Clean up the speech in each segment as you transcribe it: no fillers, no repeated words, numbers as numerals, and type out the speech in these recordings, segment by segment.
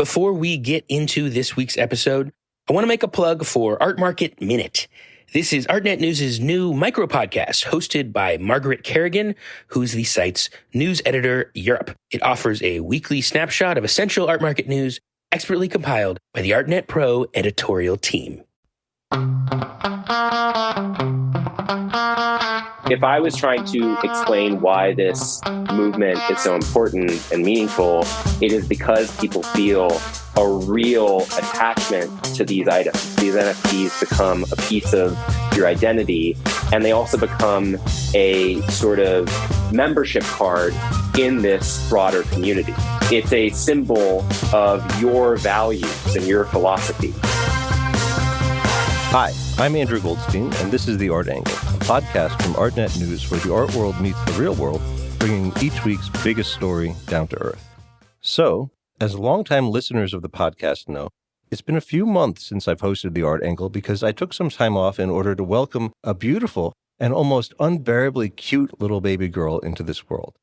Before we get into this week's episode, I want to make a plug for Art Market Minute. This is Artnet News' new micro podcast hosted by Margaret Kerrigan, who's the site's news editor Europe. It offers a weekly snapshot of essential art market news expertly compiled by the Artnet Pro editorial team. If I was trying to explain why this movement is so important and meaningful, it is because people feel a real attachment to these items. These NFTs become a piece of your identity, and they also become a sort of membership card in this broader community. It's a symbol of your values and your philosophy. Hi, I'm Andrew Goldstein, and this is The Art Angle, a podcast from Artnet News where the art world meets the real world, bringing each week's biggest story down to earth. So, as longtime listeners of the podcast know, it's been a few months since I've hosted The Art Angle because I took some time off in order to welcome a beautiful and almost unbearably cute little baby girl into this world.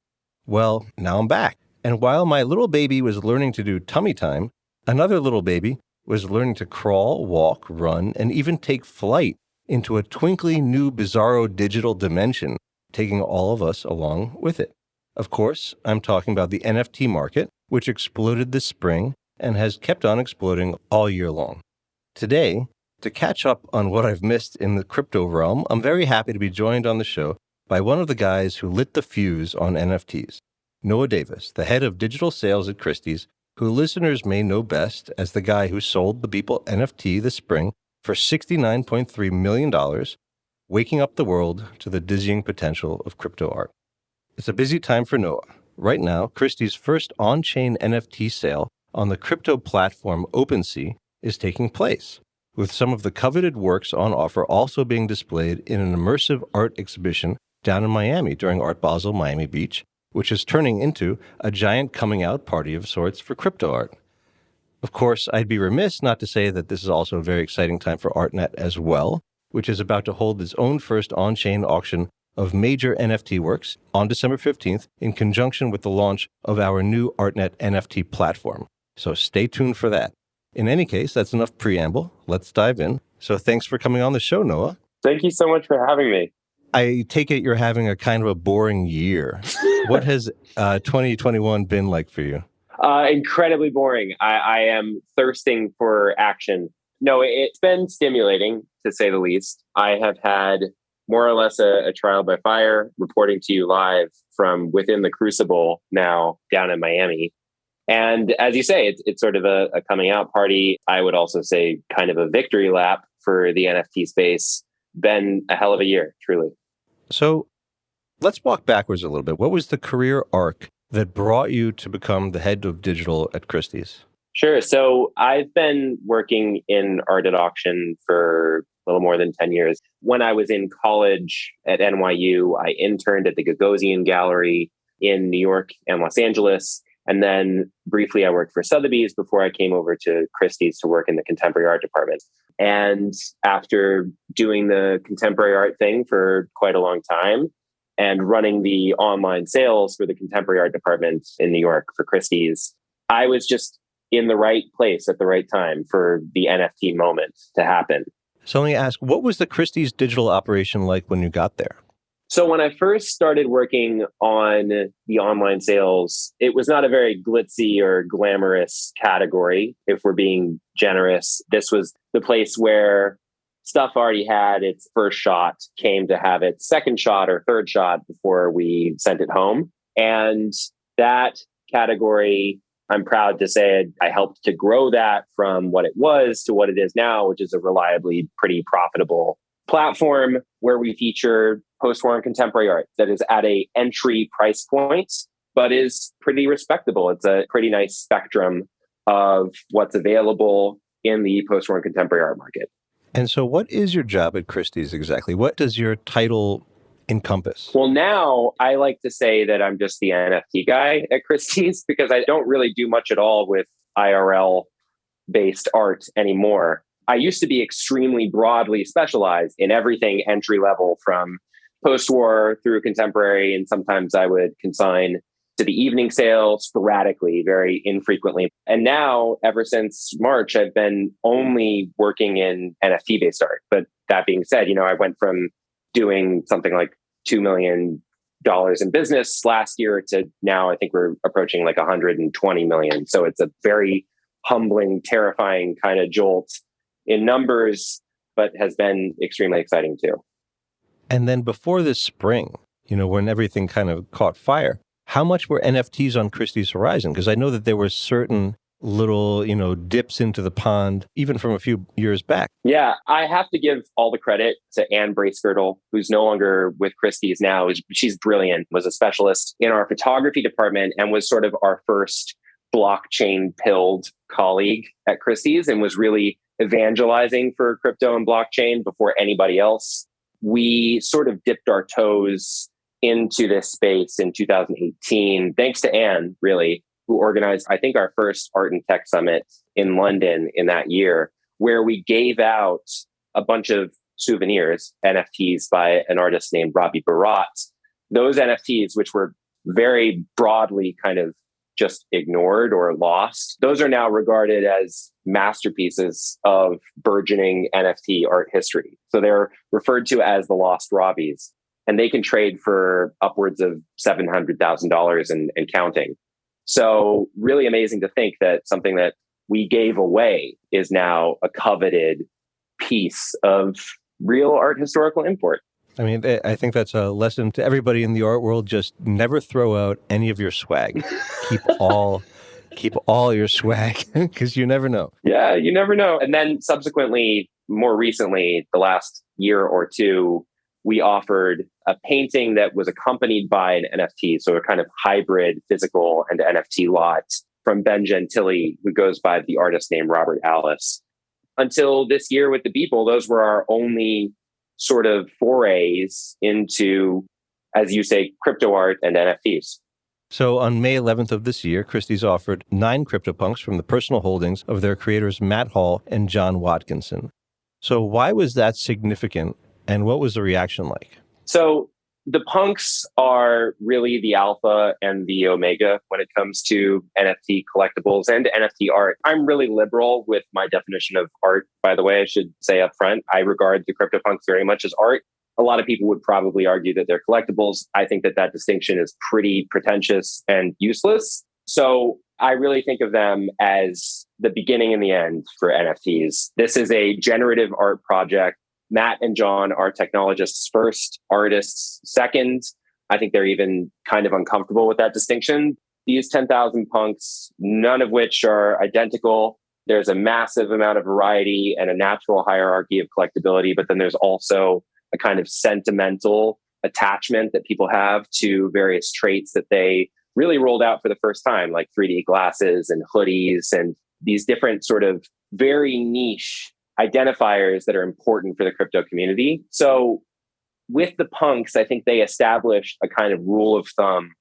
Well, now I'm back. And while my little baby was learning to do tummy time, another little baby was learning to crawl, walk, run, and even take flight into a twinkly new bizarro digital dimension, taking all of us along with it. Of course, I'm talking about the NFT market, which exploded this spring and has kept on exploding all year long. Today, to catch up on what I've missed in the crypto realm, I'm very happy to be joined on the show by one of the guys who lit the fuse on NFTs, Noah Davis, the head of digital sales at Christie's, who listeners may know best as the guy who sold the Beeple NFT this spring for $69.3 million, waking up the world to the dizzying potential of crypto art. It's a busy time for Noah. Right now, Christie's first on-chain NFT sale on the crypto platform OpenSea is taking place, with some of the coveted works on offer also being displayed in an immersive art exhibition down in Miami during Art Basel, Miami Beach, which is turning into a giant coming-out party of sorts for crypto art. Of course, I'd be remiss not to say that this is also a very exciting time for Artnet as well, which is about to hold its own first on-chain auction of major NFT works on December 15th in conjunction with the launch of our new Artnet NFT platform. So stay tuned for that. In any case, that's enough preamble. Let's dive in. So thanks for coming on the show, Noah. Thank you so much for having me. I take it you're having a kind of a boring year. What has 2021 been like for you? Incredibly boring. I am thirsting for action. No, it's been stimulating, to say the least. I have had more or less a trial by fire, reporting to you live from within the crucible now down in Miami. And as you say, it's sort of a coming out party. I would also say kind of a victory lap for the NFT space. Been a hell of a year, truly. So let's walk backwards a little bit. What was the career arc that brought you to become the head of digital at Christie's? Sure. So I've been working in art at auction for a little more than 10 years. When I was in college at NYU, I interned at the Gagosian Gallery in New York and Los Angeles. And then briefly, I worked for Sotheby's before I came over to Christie's to work in the contemporary art department. And after doing the contemporary art thing for quite a long time and running the online sales for the contemporary art department in New York for Christie's, I was just in the right place at the right time for the NFT moment to happen. So let me ask, what was the Christie's digital operation like when you got there? So when I first started working on the online sales, it was not a very glitzy or glamorous category, if we're being generous. This was the place where stuff already had its first shot, came to have its second shot or third shot before we sent it home. And that category, I'm proud to say I helped to grow that from what it was to what it is now, which is a reliably pretty profitable platform where we feature post-war and contemporary art that is at a entry price point, but is pretty respectable. It's a pretty nice spectrum of what's available in the post-war and contemporary art market. And so what is your job at Christie's exactly? What does your title encompass? Well, now I like to say that I'm just the NFT guy at Christie's because I don't really do much at all with IRL-based art anymore. I used to be extremely broadly specialized in everything entry level from post-war through contemporary, and sometimes I would consign to the evening sale sporadically, very infrequently. And now, ever since March, I've been only working in NFT-based art. But that being said, I went from doing something like $2 million in business last year to now I think we're approaching like 120 million. So it's a very humbling, terrifying kind of jolt in numbers, but has been extremely exciting too. And then before this spring, when everything kind of caught fire, how much were NFTs on Christie's horizon? Because I know that there were certain little, dips into the pond, even from a few years back. Yeah, I have to give all the credit to Anne Bracegirdle, who's no longer with Christie's now. She's brilliant, was a specialist in our photography department and was sort of our first blockchain-pilled colleague at Christie's and was really evangelizing for crypto and blockchain before anybody else. We sort of dipped our toes into this space in 2018, thanks to Anne, really, who organized, I think, our first Art and Tech Summit in London in that year, where we gave out a bunch of souvenirs, NFTs by an artist named Robbie Barat. Those NFTs, which were very broadly kind of just ignored or lost, those are now regarded as masterpieces of burgeoning NFT art history. So they're referred to as the Lost Robbies, and they can trade for upwards of $700,000 and counting. So really amazing to think that something that we gave away is now a coveted piece of real art historical import. I mean, I think that's a lesson to everybody in the art world. Just never throw out any of your swag. Keep all your swag, because you never know. Yeah, you never know. And then subsequently, more recently, the last year or two, we offered a painting that was accompanied by an NFT, so a kind of hybrid physical and NFT lot from Ben Gentili, who goes by the artist name Robert Alice. Until this year with the Beeple, those were our only sort of forays into, as you say, crypto art and NFTs. So on May 11th of this year, Christie's offered 9 CryptoPunks from the personal holdings of their creators Matt Hall and John Watkinson. So why was that significant, and what was the reaction like? So the punks are really the alpha and the omega when it comes to NFT collectibles and NFT art. I'm really liberal with my definition of art, by the way, I should say up front. I regard the CryptoPunks very much as art. A lot of people would probably argue that they're collectibles. I think that distinction is pretty pretentious and useless. So I really think of them as the beginning and the end for NFTs. This is a generative art project. Matt and John are technologists first, artists second. I think they're even kind of uncomfortable with that distinction. These 10,000 punks, none of which are identical. There's a massive amount of variety and a natural hierarchy of collectability, but then there's also a kind of sentimental attachment that people have to various traits that they really rolled out for the first time, like 3D glasses and hoodies and these different sort of very niche identifiers that are important for the crypto community. So with the punks, I think they established a kind of rule of thumb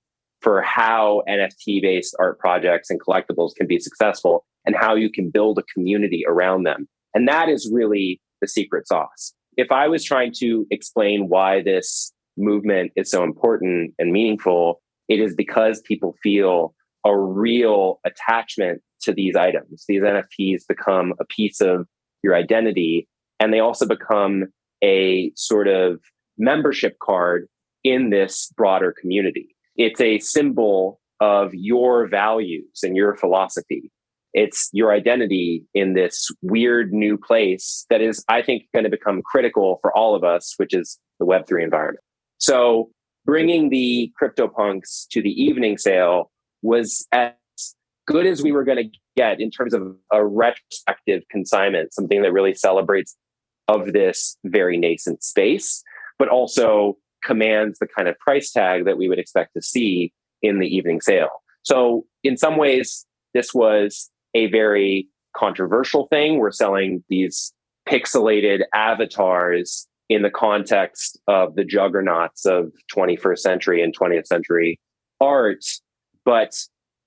for how NFT-based art projects and collectibles can be successful and how you can build a community around them. And that is really the secret sauce. If I was trying to explain why this movement is so important and meaningful, it is because people feel a real attachment to these items. These NFTs become a piece of your identity, and they also become a sort of membership card in this broader community. It's a symbol of your values and your philosophy. It's your identity in this weird new place that is, I think, going to become critical for all of us, which is the Web3 environment. So bringing the CryptoPunks to the evening sale was as good as we were going to get in terms of a retrospective consignment, something that really celebrates of this very nascent space, but also commands the kind of price tag that we would expect to see in the evening sale. So in some ways, this was a very controversial thing. We're selling these pixelated avatars in the context of the juggernauts of 21st century and 20th century art, but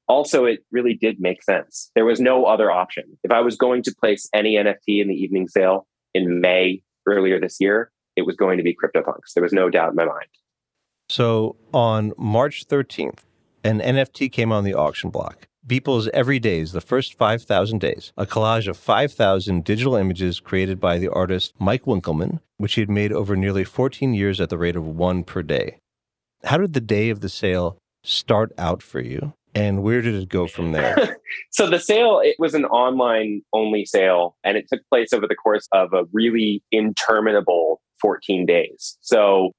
also it really did make sense. There was no other option. If I was going to place any NFT in the evening sale in May earlier this year, it was going to be CryptoPunks. There was no doubt in my mind. So on March 13th, an NFT came on the auction block. Beeple's Every Days, the first 5,000 days, a collage of 5,000 digital images created by the artist Mike Winkelmann, which he had made over nearly 14 years at the rate of one per day. How did the day of the sale start out for you, and where did it go from there? So the sale, it was an online only sale, and it took place over the course of a really interminable 14 days. So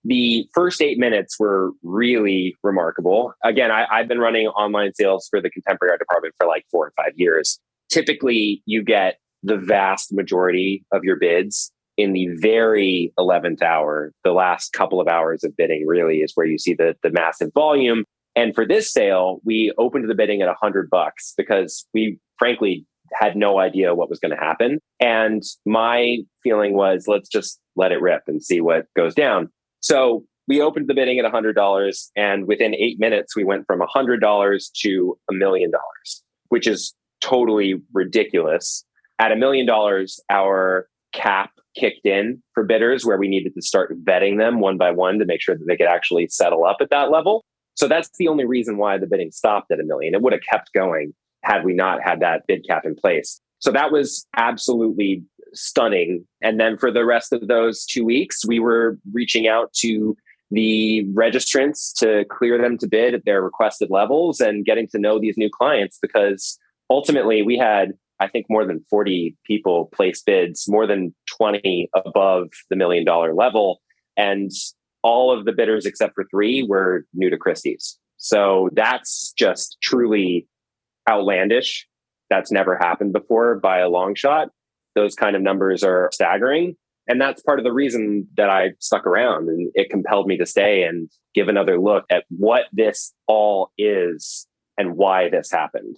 the first 8 minutes were really remarkable. Again, I've been running online sales for the contemporary art department for like 4 or 5 years. Typically, you get the vast majority of your bids in the very 11th hour. The last couple of hours of bidding really is where you see the massive volume. And for this sale, we opened the bidding at $100 because we frankly had no idea what was going to happen. And my feeling was, let's just let it rip and see what goes down. So we opened the bidding at $100, and within 8 minutes, we went from $100 to $1 million, which is totally ridiculous. At $1 million, our cap kicked in for bidders, where we needed to start vetting them one by one to make sure that they could actually settle up at that level. So that's the only reason why the bidding stopped at $1 million. It would have kept going had we not had that bid cap in place. So that was absolutely stunning. And then for the rest of those 2 weeks, we were reaching out to the registrants to clear them to bid at their requested levels and getting to know these new clients, because ultimately we had, I think, more than 40 people place bids, more than 20 above the $1 million level. And all of the bidders except for 3 were new to Christie's. So that's just truly outlandish. That's never happened before by a long shot. Those kind of numbers are staggering. And that's part of the reason that I stuck around, and it compelled me to stay and give another look at what this all is and why this happened.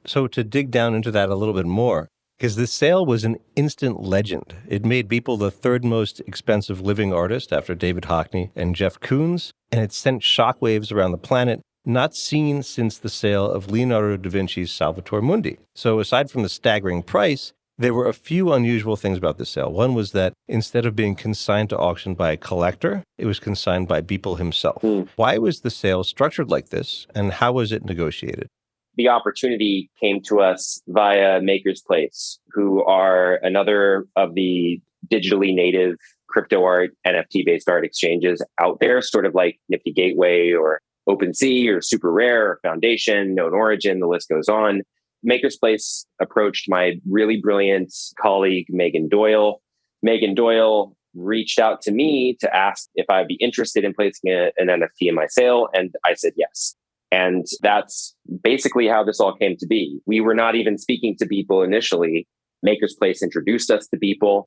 So to dig down into that a little bit more, because this sale was an instant legend. It made Beeple the third most expensive living artist after David Hockney and Jeff Koons, and it sent shockwaves around the planet, not seen since the sale of Leonardo da Vinci's Salvator Mundi. So aside from the staggering price, there were a few unusual things about this sale. One was that instead of being consigned to auction by a collector, it was consigned by Beeple himself. Why was the sale structured like this, and how was it negotiated? The opportunity came to us via Maker's Place, who are another of the digitally native crypto art, NFT-based art exchanges out there, sort of like Nifty Gateway or OpenSea or Super Rare or Foundation, Known Origin, the list goes on. Maker's Place approached my really brilliant colleague, Megan Doyle. Megan Doyle reached out to me to ask if I'd be interested in placing an NFT in my sale, and I said yes. And that's basically how this all came to be. We were not even speaking to Beeple initially. Maker's Place introduced us to Beeple,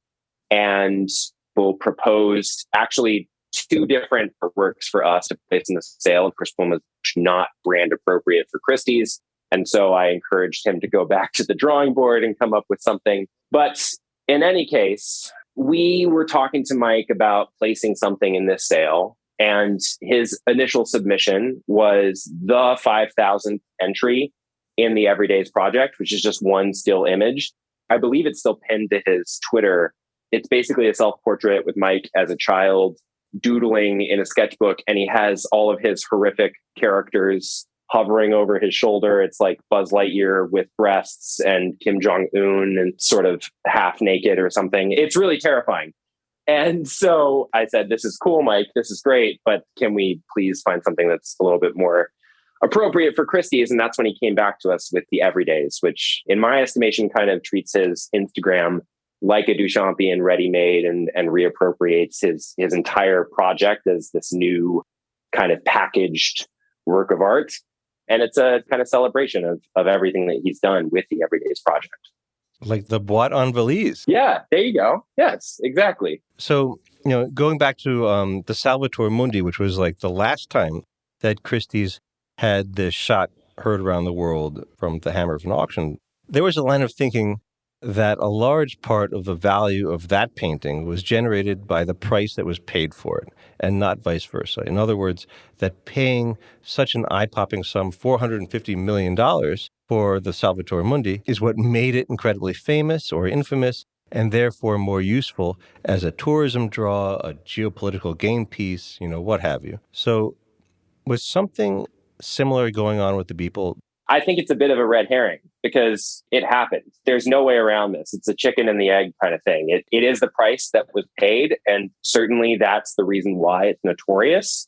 and Beeple proposed actually 2 different works for us to place in the sale. The first one was not brand appropriate for Christie's. And so I encouraged him to go back to the drawing board and come up with something. But in any case, we were talking to Mike about placing something in this sale. And his initial submission was the 5,000th entry in the Everydays project, which is just one still image. I believe it's still pinned to his Twitter. It's basically a self-portrait with Mike as a child doodling in a sketchbook. And he has all of his horrific characters hovering over his shoulder. It's like Buzz Lightyear with breasts and Kim Jong-un and sort of half naked or something. It's really terrifying. And so I said, this is cool, Mike. This is great. But can we please find something that's a little bit more appropriate for Christie's? And that's when he came back to us with the Everydays, which in my estimation kind of treats his Instagram like a Duchampian ready-made and reappropriates his entire project as this new kind of packaged work of art. And it's a kind of celebration of everything that he's done with the Everydays project. Like the boîte en valise. Yeah, there you go. Yes, exactly. So, going back to the Salvator Mundi, which was like the last time that Christie's had this shot heard around the world from the hammer of an auction, there was a line of thinking that a large part of the value of that painting was generated by the price that was paid for it, and not vice versa. In other words, that paying such an eye-popping sum, $450 million for the Salvator Mundi, is what made it incredibly famous or infamous, and therefore more useful as a tourism draw, a geopolitical game piece, what have you. So was something similar going on with the Beeple? I think it's a bit of a red herring because it happened. There's no way around this. It's a chicken and the egg kind of thing. It is the price that was paid. And certainly that's the reason why it's notorious.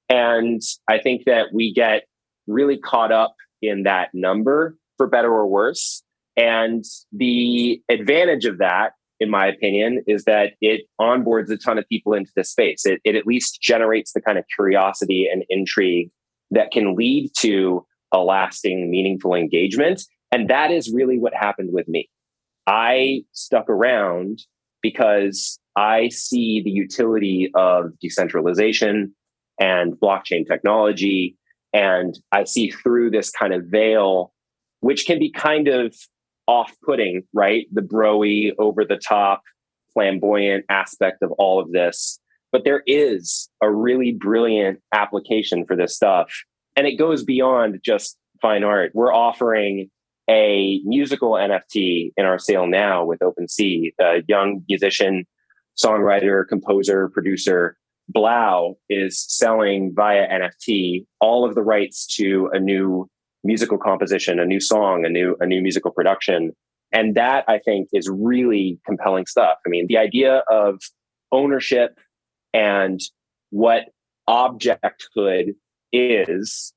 And I think that we get really caught up in that number, for better or worse. And the advantage of that, in my opinion, is that it onboards a ton of people into this space. It at least generates the kind of curiosity and intrigue that can lead to a lasting, meaningful engagement. And that is really what happened with me. I stuck around because I see the utility of decentralization and blockchain technology. And I see through this kind of veil, which can be kind of off-putting, right? The bro-y, over-the-top, flamboyant aspect of all of this. But there is a really brilliant application for this stuff. And it goes beyond just fine art. We're offering a musical NFT in our sale now with OpenSea, a young musician, songwriter, composer, producer. Blau is selling via NFT all of the rights to a new musical composition, a new song, a new musical production. And that, I think, is really compelling stuff. I mean, the idea of ownership and what objecthood is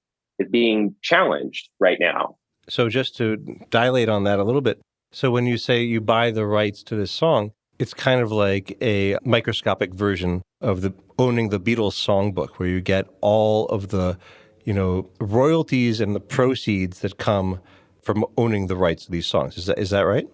being challenged right now. So just to dilate on that a little bit. So when you say you buy the rights to this song, it's kind of like a microscopic version of owning the Beatles songbook, where you get all of the, royalties and the proceeds that come from owning the rights to these songs. Is that right?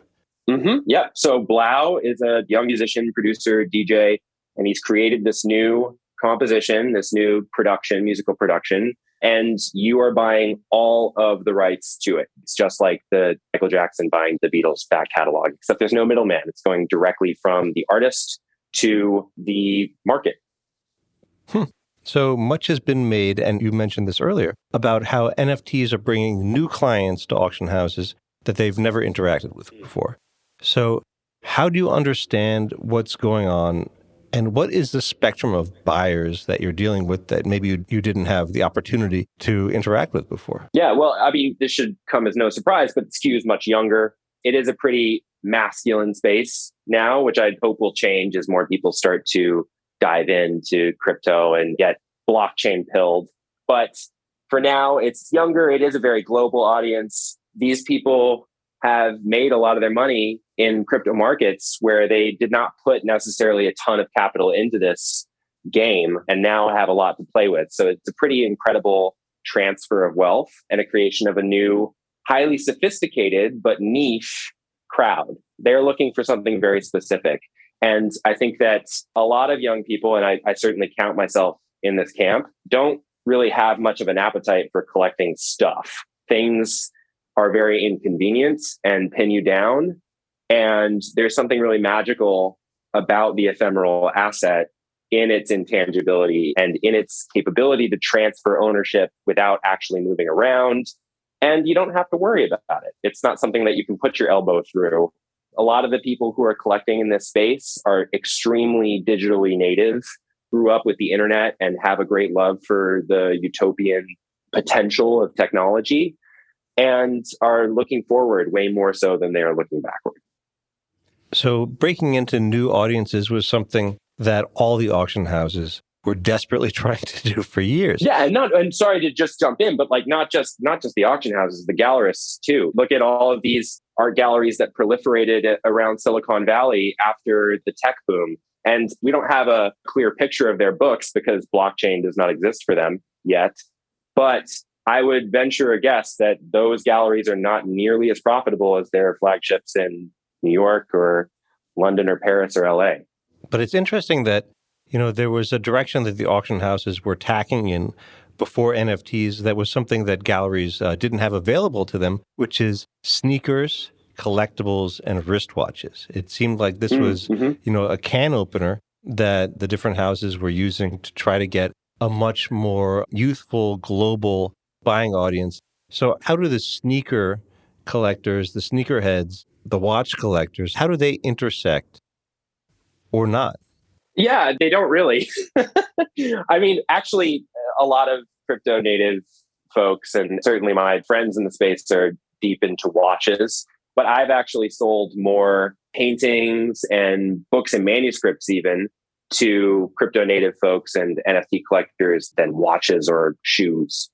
Mm-hmm. Yeah. So Blau is a young musician, producer, DJ, and he's created this new composition, this new production, musical production, and you are buying all of the rights to it. It's just like the Michael Jackson buying the Beatles back catalog, except there's no middleman. It's going directly from the artist to the market. So much has been made, and you mentioned this earlier, about how NFTs are bringing new clients to auction houses that they've never interacted with before. So how do you understand what's going on, and what is the spectrum of buyers that you're dealing with that maybe you didn't have the opportunity to interact with before? Yeah, well, I mean, this should come as no surprise, but the skew is much younger. It is a pretty masculine space now, which I hope will change as more people start to dive into crypto and get blockchain pilled. But for now, it's younger. It is a very global audience. These people have made a lot of their money in crypto markets where they did not put necessarily a ton of capital into this game and now have a lot to play with. So it's a pretty incredible transfer of wealth and a creation of a new, highly sophisticated but niche crowd. They're looking for something very specific. And I think that a lot of young people, and I certainly count myself in this camp, don't really have much of an appetite for collecting stuff. Things are very inconvenient and pin you down. And there's something really magical about the ephemeral asset in its intangibility and in its capability to transfer ownership without actually moving around. And you don't have to worry about it. It's not something that you can put your elbow through. A lot of the people who are collecting in this space are extremely digitally native, grew up with the internet and have a great love for the utopian potential of technology and are looking forward way more so than they are looking backward. So breaking into new audiences was something that all the auction houses were desperately trying to do for years. Yeah, and sorry to just jump in, but like not just the auction houses, the gallerists too. Look at all of these art galleries that proliferated around Silicon Valley after the tech boom. And we don't have a clear picture of their books because blockchain does not exist for them yet. But I would venture a guess that those galleries are not nearly as profitable as their flagships in New York or London or Paris or LA. But it's interesting that, there was a direction that the auction houses were tacking in before NFTs that was something that galleries didn't have available to them, which is sneakers, collectibles, and wristwatches. It seemed like this was, a can opener that the different houses were using to try to get a much more youthful, global buying audience. So how do the sneaker collectors, the sneakerheads, the watch collectors, how do they intersect or not? Yeah, they don't really. I mean, actually, a lot of crypto native folks, and certainly my friends in the space are deep into watches. But I've actually sold more paintings and books and manuscripts even to crypto native folks and NFT collectors than watches or shoes.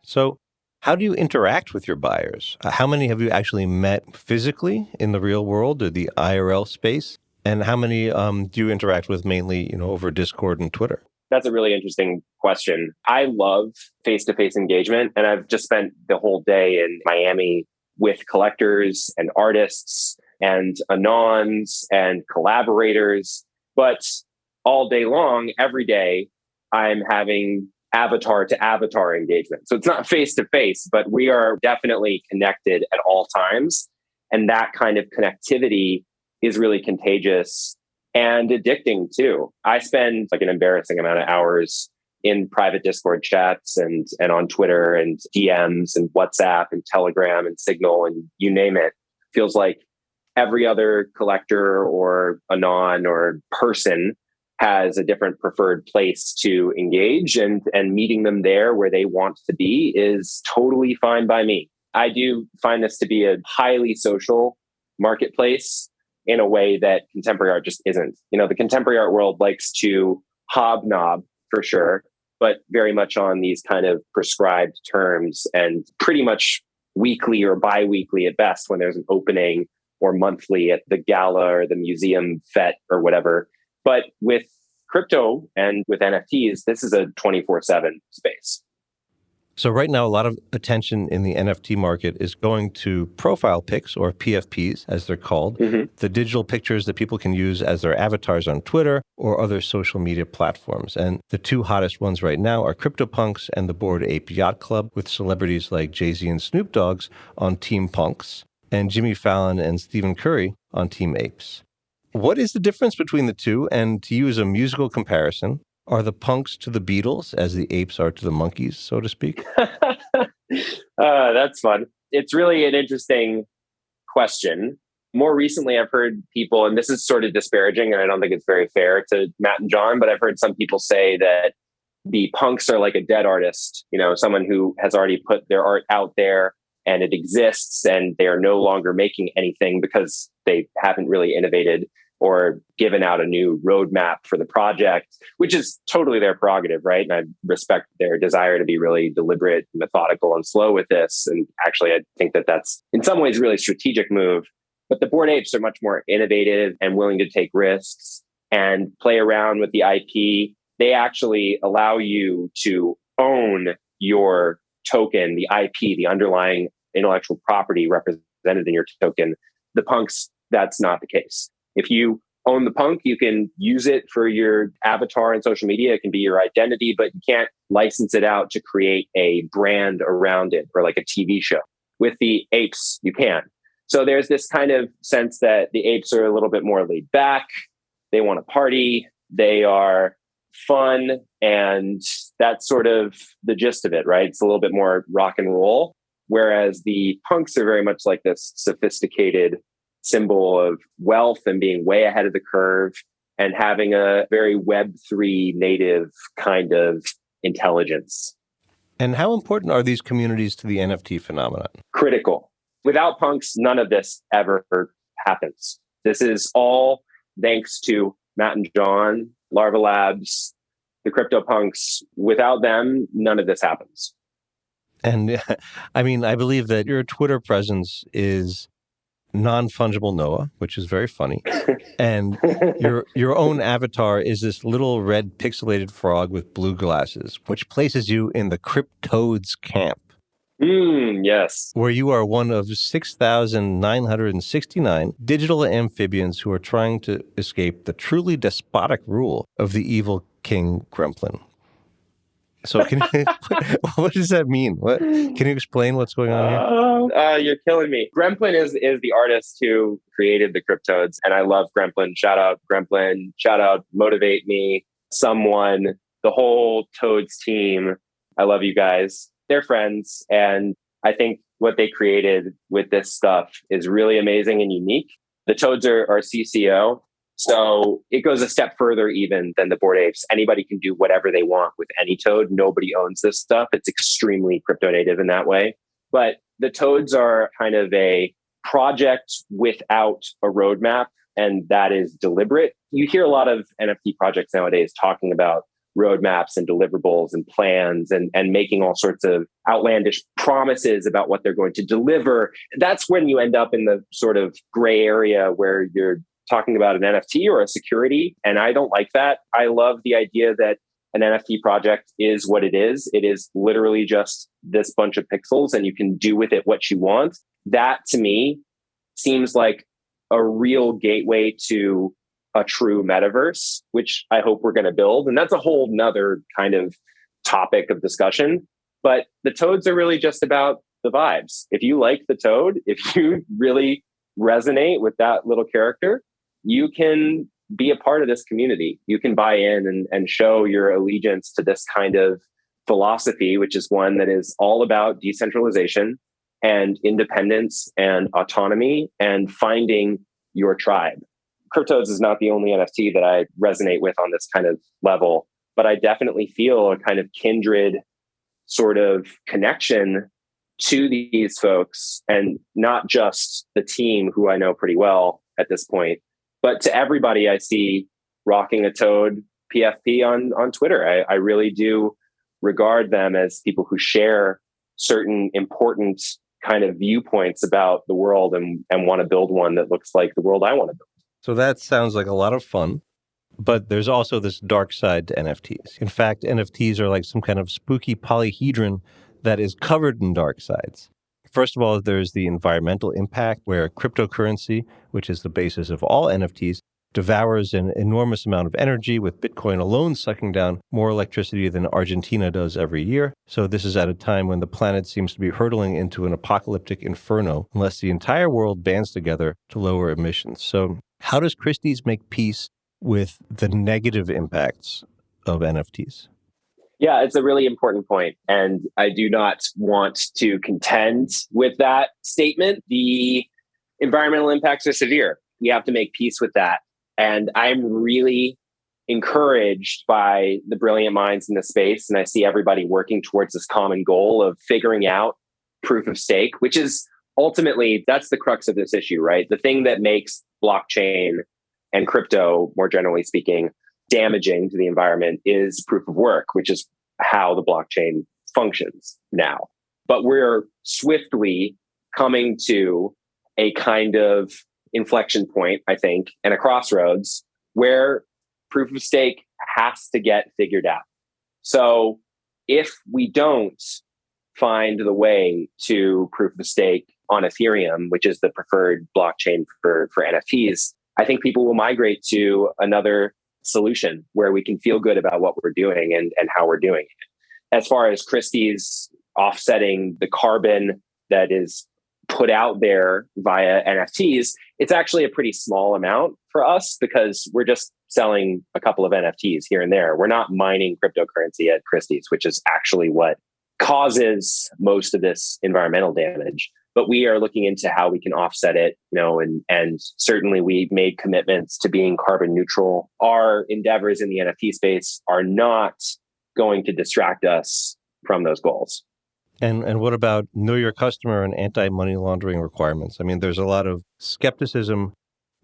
So, how do you interact with your buyers? How many have you actually met physically in the real world or the IRL space? And how many do you interact with mainly, over Discord and Twitter? That's a really interesting question. I love face-to-face engagement, and I've just spent the whole day in Miami with collectors and artists and anons and collaborators. But all day long, every day, I'm having avatar to avatar engagement. So it's not face-to-face, but we are definitely connected at all times. And that kind of connectivity is really contagious and addicting too. I spend like an embarrassing amount of hours in private Discord chats and on Twitter and DMs and WhatsApp and Telegram and Signal and you name it. Feels like every other collector or anon or person has a different preferred place to engage, and meeting them there where they want to be is totally fine by me. I do find this to be a highly social marketplace in a way that contemporary art just isn't. The contemporary art world likes to hobnob for sure, but very much on these kind of prescribed terms and pretty much weekly or bi-weekly at best when there's an opening, or monthly at the gala or the museum fete or whatever. But with crypto and with NFTs, this is a 24/7 space. So right now, a lot of attention in the NFT market is going to profile pics, or PFPs, as they're called, the digital pictures that people can use as their avatars on Twitter or other social media platforms. And the two hottest ones right now are CryptoPunks and the Bored Ape Yacht Club, with celebrities like Jay-Z and Snoop Dogg's on Team Punks, and Jimmy Fallon and Stephen Curry on Team Apes. What is the difference between the two? And to use a musical comparison, are the punks to the Beatles as the apes are to the monkeys, so to speak? That's fun. It's really an interesting question. More recently, I've heard people, and this is sort of disparaging, and I don't think it's very fair to Matt and John, but I've heard some people say that the punks are like a dead artist, someone who has already put their art out there and it exists, and they are no longer making anything because they haven't really innovated or given out a new roadmap for the project, which is totally their prerogative, right? And I respect their desire to be really deliberate, methodical, and slow with this. And actually, I think that that's in some ways a really strategic move. But the Bored Apes are much more innovative and willing to take risks and play around with the IP. They actually allow you to own your token, the IP, the underlying intellectual property represented in your token. The punks, that's not the case. If you own the punk, you can use it for your avatar and social media. It can be your identity, but you can't license it out to create a brand around it or like a TV show. With the apes, you can. So there's this kind of sense that the apes are a little bit more laid back. They want to party. They are fun. And that's sort of the gist of it, right? It's a little bit more rock and roll. Whereas the punks are very much like this sophisticated symbol of wealth and being way ahead of the curve and having a very Web3 native kind of intelligence. And how important are these communities to the NFT phenomenon? Critical. Without punks, none of this ever happens. This is all thanks to Matt and John, Larva Labs, the CryptoPunks. Without them, none of this happens. And I believe that your Twitter presence is non-fungible Noah, which is very funny. And your own avatar is this little red pixelated frog with blue glasses, which places you in the Cryptodes camp. Yes. Where you are one of 6,969 digital amphibians who are trying to escape the truly despotic rule of the evil King Gremlin. So what does that mean? Can you explain what's going on here? You're killing me. Gremlin is the artist who created the Cryptodes, and I love Gremlin. Shout out Gremlin. Shout out Motivate Me, Someone, the whole Toads team. I love you guys. They're friends, and I think what they created with this stuff is really amazing and unique. The Toads are CCO. So it goes a step further even than the Bored Apes. Anybody can do whatever they want with any Toad. Nobody owns this stuff. It's extremely crypto native in that way. But the Toads are kind of a project without a roadmap, and that is deliberate. You hear a lot of NFT projects nowadays talking about roadmaps and deliverables and plans and making all sorts of outlandish promises about what they're going to deliver. That's when you end up in the sort of gray area where you're talking about an NFT or a security. And I don't like that. I love the idea that an NFT project is what it is. It is literally just this bunch of pixels and you can do with it what you want. That to me seems like a real gateway to a true metaverse, which I hope we're going to build. And that's a whole nother kind of topic of discussion. But the Toads are really just about the vibes. If you like the Toad, if you really resonate with that little character, you can be a part of this community. You can buy in and show your allegiance to this kind of philosophy, which is one that is all about decentralization and independence and autonomy and finding your tribe. Cryptodes is not the only NFT that I resonate with on this kind of level, but I definitely feel a kind of kindred sort of connection to these folks, and not just the team who I know pretty well at this point, but to everybody I see rocking a Toad PFP on Twitter. I really do regard them as people who share certain important kind of viewpoints about the world and want to build one that looks like the world I want to build. So that sounds like a lot of fun, but there's also this dark side to NFTs. In fact, NFTs are like some kind of spooky polyhedron that is covered in dark sides. First of all, there's the environmental impact where cryptocurrency, which is the basis of all NFTs, devours an enormous amount of energy, with Bitcoin alone sucking down more electricity than Argentina does every year. So this is at a time when the planet seems to be hurtling into an apocalyptic inferno unless the entire world bands together to lower emissions. So how does Christie's make peace with the negative impacts of NFTs? Yeah, it's a really important point. And I do not want to contend with that statement. The environmental impacts are severe. We have to make peace with that. And I'm really encouraged by the brilliant minds in this space. And I see everybody working towards this common goal of figuring out proof of stake, which is ultimately, that's the crux of this issue, right? The thing that makes blockchain and crypto, more generally speaking, damaging to the environment is proof of work, which is how the blockchain functions now. But we're swiftly coming to a kind of inflection point, I think, and a crossroads where proof of stake has to get figured out. So if we don't find the way to proof of stake on Ethereum, which is the preferred blockchain for NFTs, I think people will migrate to another solution where we can feel good about what we're doing and how we're doing it. As far as Christie's offsetting the carbon that is put out there via NFTs, it's actually a pretty small amount for us because we're just selling a couple of NFTs here and there. We're not mining cryptocurrency at Christie's, which is actually what causes most of this environmental damage. But we are looking into how we can offset it, and certainly we made commitments to being carbon neutral. Our endeavors in the NFT space are not going to distract us from those goals. And what about know your customer and anti-money laundering requirements? I mean, there's a lot of skepticism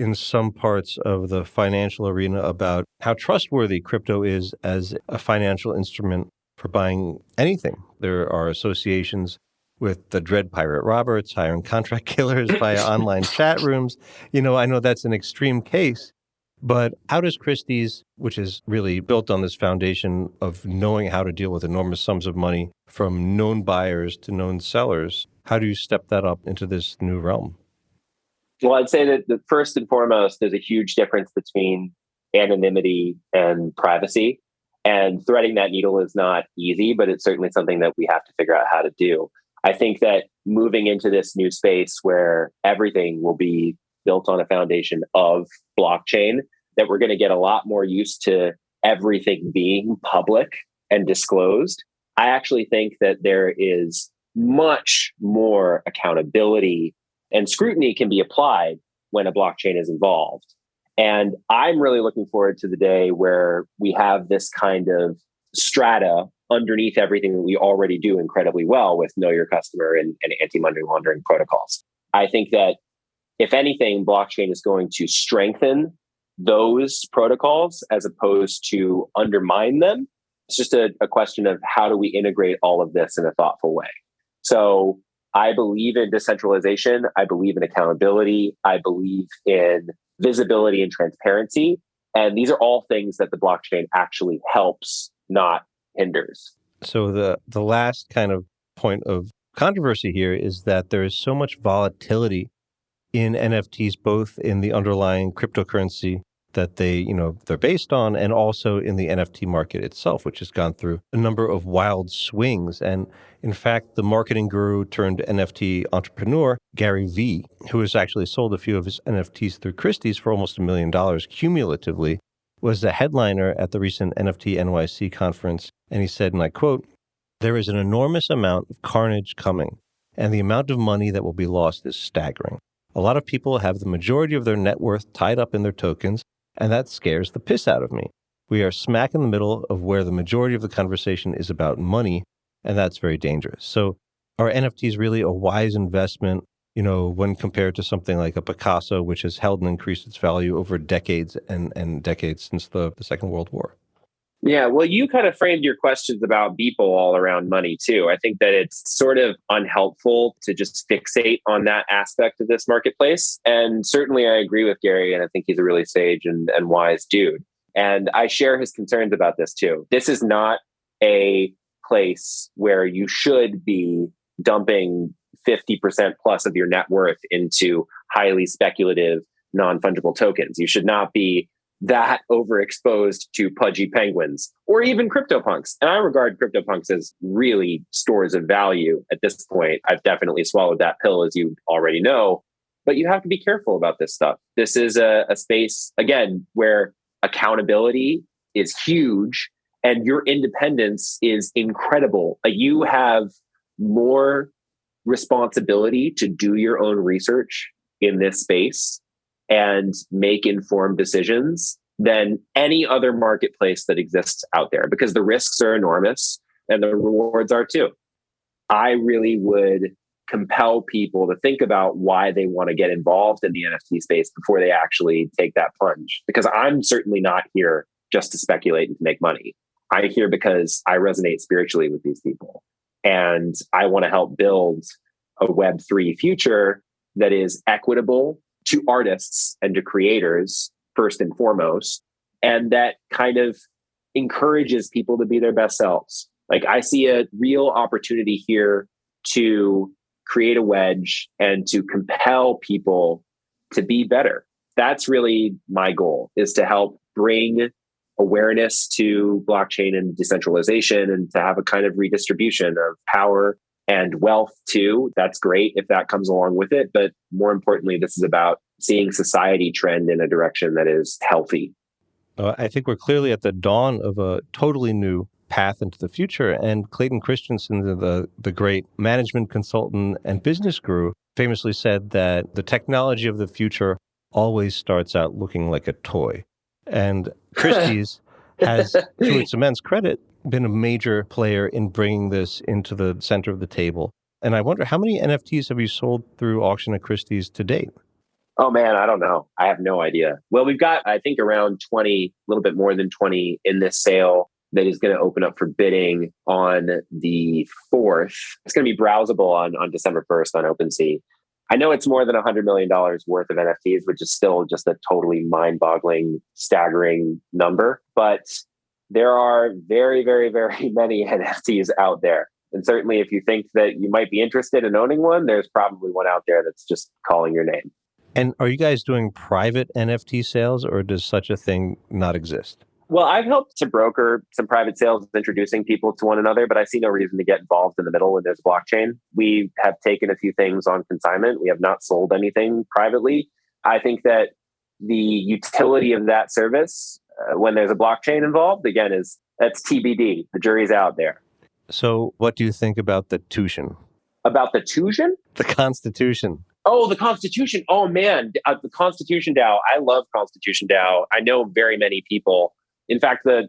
in some parts of the financial arena about how trustworthy crypto is as a financial instrument for buying anything. There are associations with the Dread Pirate Roberts, hiring contract killers via online chat rooms. I know that's an extreme case, but how does Christie's, which is really built on this foundation of knowing how to deal with enormous sums of money from known buyers to known sellers, how do you step that up into this new realm? Well, I'd say that first and foremost, there's a huge difference between anonymity and privacy. And threading that needle is not easy, but it's certainly something that we have to figure out how to do. I think that moving into this new space where everything will be built on a foundation of blockchain, that we're going to get a lot more used to everything being public and disclosed. I actually think that there is much more accountability and scrutiny can be applied when a blockchain is involved. And I'm really looking forward to the day where we have this kind of strata underneath everything that we already do incredibly well with Know Your Customer and anti-money laundering protocols. I think that if anything, blockchain is going to strengthen those protocols as opposed to undermine them. It's just a question of how do we integrate all of this in a thoughtful way. So I believe in decentralization. I believe in accountability. I believe in visibility and transparency. And these are all things that the blockchain actually helps, not hinders. So the last kind of point of controversy here is that there is so much volatility in NFTs, both in the underlying cryptocurrency that they're based on, and also in the NFT market itself, which has gone through a number of wild swings. And in fact, the marketing guru turned NFT entrepreneur, Gary Vee, who has actually sold a few of his NFTs through Christie's for almost $1 million cumulatively, was the headliner at the recent NFT NYC conference. And he said, and I quote, "There is an enormous amount of carnage coming, and the amount of money that will be lost is staggering. A lot of people have the majority of their net worth tied up in their tokens, and that scares the piss out of me. We are smack in the middle of where the majority of the conversation is about money, and that's very dangerous." So are NFTs really a wise investment, when compared to something like a Picasso, which has held and increased its value over decades and decades since the Second World War? Yeah, well, you kind of framed your questions about Beeple all around money, too. I think that it's sort of unhelpful to just fixate on that aspect of this marketplace. And certainly I agree with Gary, and I think he's a really sage and wise dude. And I share his concerns about this, too. This is not a place where you should be dumping 50% plus of your net worth into highly speculative, non-fungible tokens. You should not be that overexposed to pudgy penguins or even CryptoPunks. And I regard CryptoPunks as really stores of value at this point. I've definitely swallowed that pill, as you already know, but you have to be careful about this stuff. This is a space, again, where accountability is huge and your independence is incredible. You have more responsibility to do your own research in this space and make informed decisions than any other marketplace that exists out there, because the risks are enormous and the rewards are too. I really would compel people to think about why they want to get involved in the NFT space before they actually take that plunge. Because I'm certainly not here just to speculate and to make money. I'm here because I resonate spiritually with these people. And I want to help build a Web3 future that is equitable to artists and to creators, first and foremost, and that kind of encourages people to be their best selves. Like, I see a real opportunity here to create a wedge and to compel people to be better. That's really my goal, is to help bring awareness to blockchain and decentralization and to have a kind of redistribution of power and wealth too. That's great if that comes along with it. But more importantly, this is about seeing society trend in a direction that is healthy. I think we're clearly at the dawn of a totally new path into the future. And Clayton Christensen, the great management consultant and business guru, famously said that the technology of the future always starts out looking like a toy. And Christie's has, to its immense credit, been a major player in bringing this into the center of the table. And I wonder, how many NFTs have you sold through auction at Christie's to date? Oh, man, I don't know. I have no idea. Well, we've got, I think, around 20, a little bit more than 20 in this sale that is going to open up for bidding on the 4th. It's going to be browsable on December 1st on OpenSea. I know it's more than $100 million worth of NFTs, which is still just a totally mind-boggling, staggering number. But there are very, very, very many NFTs out there. And certainly if you think that you might be interested in owning one, there's probably one out there that's just calling your name. And are you guys doing private NFT sales, or does such a thing not exist? Well, I've helped to broker some private sales, introducing people to one another, but I see no reason to get involved in the middle when there's blockchain. We have taken a few things on consignment. We have not sold anything privately. I think that the utility of that service, when there's a blockchain involved, again, that's TBD. The jury's out there. So what do you think about the Tushin? About the Tushin? The Constitution. Oh, the Constitution. Oh, man. The Constitution DAO. I love Constitution DAO. I know very many people. In fact, the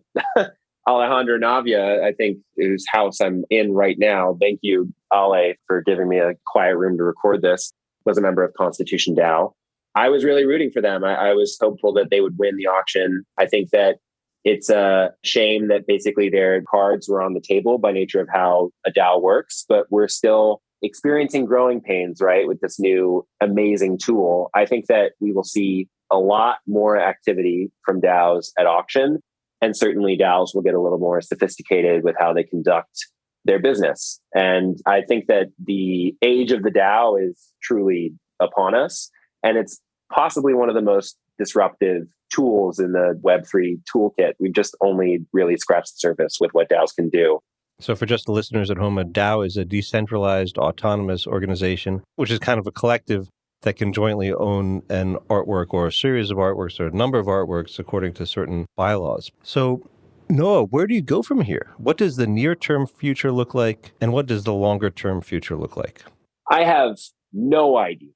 Alejandro Navia, I think, whose house I'm in right now. Thank you, Ale, for giving me a quiet room to record this. Was a member of Constitution DAO. I was really rooting for them. I was hopeful that they would win the auction. I think that it's a shame that basically their cards were on the table by nature of how a DAO works, but we're still experiencing growing pains, right, with this new amazing tool. I think that we will see a lot more activity from DAOs at auction, and certainly DAOs will get a little more sophisticated with how they conduct their business. And I think that the age of the DAO is truly upon us, and it's possibly one of the most disruptive tools in the Web3 toolkit. We've just only really scratched the surface with what DAOs can do. So for just the listeners at home, a DAO is a decentralized autonomous organization, which is kind of a collective that can jointly own an artwork or a series of artworks or a number of artworks according to certain bylaws. So Noah, where do you go from here? What does the near-term future look like, and what does the longer-term future look like? I have no idea.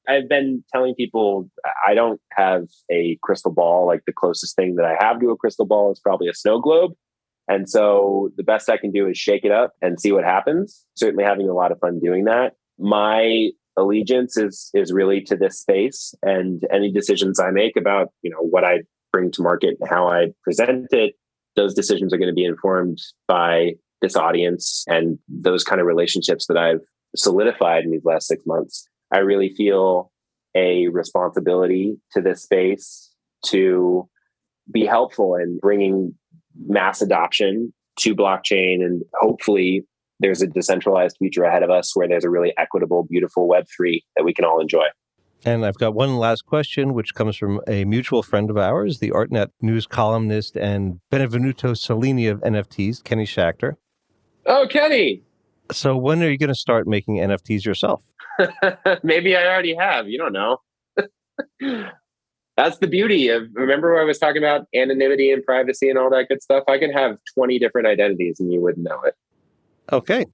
I've been telling people I don't have a crystal ball. Like, the closest thing that I have to a crystal ball is probably a snow globe. And so the best I can do is shake it up and see what happens. Certainly having a lot of fun doing that. My allegiance is really to this space, and any decisions I make about, what I bring to market and how I present it, those decisions are going to be informed by this audience and those kind of relationships that I've solidified in these last 6 months. I really feel a responsibility to this space to be helpful in bringing mass adoption to blockchain, and hopefully there's a decentralized future ahead of us where there's a really equitable, beautiful Web3 that we can all enjoy. And I've got one last question, which comes from a mutual friend of ours, the Artnet news columnist and Benvenuto Cellini of NFTs, Kenny Schachter. Oh, Kenny! So when are you going to start making NFTs yourself? Maybe I already have. You don't know. That's the beauty of, remember when I was talking about anonymity and privacy and all that good stuff? I could have 20 different identities and you wouldn't know it. Okay.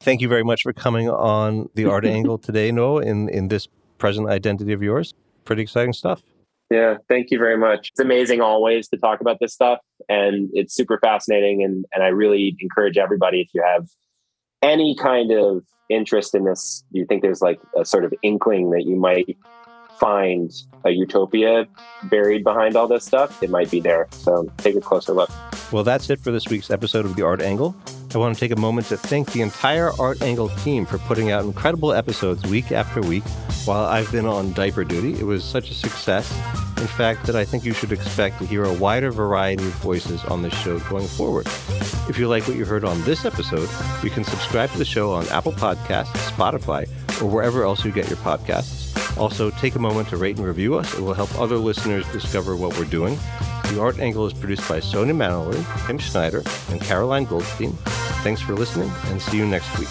Thank you very much for coming on the Art Angle today, Noah, in this present identity of yours. Pretty exciting stuff. Yeah, thank you very much. It's amazing always to talk about this stuff, and it's super fascinating. And I really encourage everybody, if you have any kind of interest in this, you think there's like a sort of inkling that you might find a utopia buried behind all this stuff, it might be there. So take a closer look. Well, that's it for this week's episode of The Art Angle. I want to take a moment to thank the entire Art Angle team for putting out incredible episodes week after week while I've been on diaper duty. It was such a success, in fact, that I think you should expect to hear a wider variety of voices on this show going forward. If you like what you heard on this episode, you can subscribe to the show on Apple Podcasts, Spotify, or wherever else you get your podcasts. Also, take a moment to rate and review us. It will help other listeners discover what we're doing. The Art Angle is produced by Sonia Manley, Tim Schneider, and Caroline Goldstein. Thanks for listening, and see you next week.